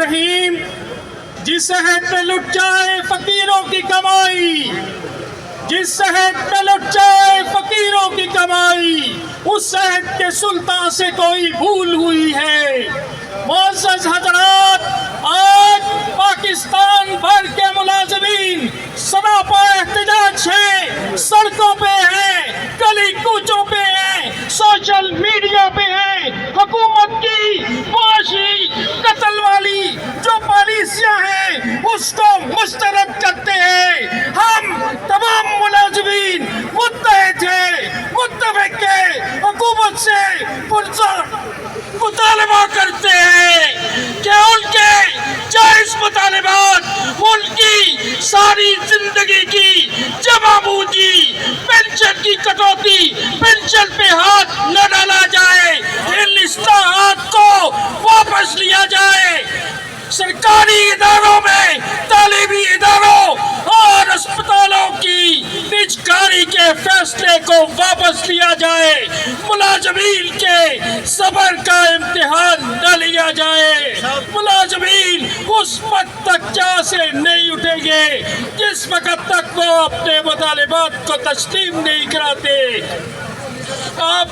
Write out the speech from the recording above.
रहीम, जिस शहर पे लुट जाए फकीरों की कमाई, जिस शहर पे लुट जाए फकीरों की कमाई, उस शहर के सुल्तान से कोई भूल हुई है। मुअज़्ज़ज़ हज़रात, आज पाकिस्तान भर के मुलाज़िमीन सरापा एहतजाज है, सड़कों पे है, गली कूचों पे है, सोशल मीडिया पे है। हुकूमत की मुआशी कत्ल वाली जो पॉलिसियां हैं उसको मुस्तरद करते हैं। हम तमाम मुलाज़िमीन मुत्तहिद हैं, मुत्तफ़िक़ हैं, हुकूमत से मुतालबा करते हैं कि उनके जायज़ मुतालबात, उनकी सारी जिंदगी की जमा पूंजी, पेंशन की कटौती, पेंशन पे हाथ न डाला जाए, इन इस्लाहात को वापस लिया जाए। सरकारी इदारों में, तालीमी इदारों और अस्पतालों की निजकारी के फैसले को वापस लिया जाए। मुलाज़िमीन के सब्र का इम्तिहान न लिया जाए। मुलाज़िमीन उस वक्त तक जहाँ से नहीं उठेंगे जिस वक्त तक वो अपने मुतालिबात को तस्लीम नहीं कराते। आप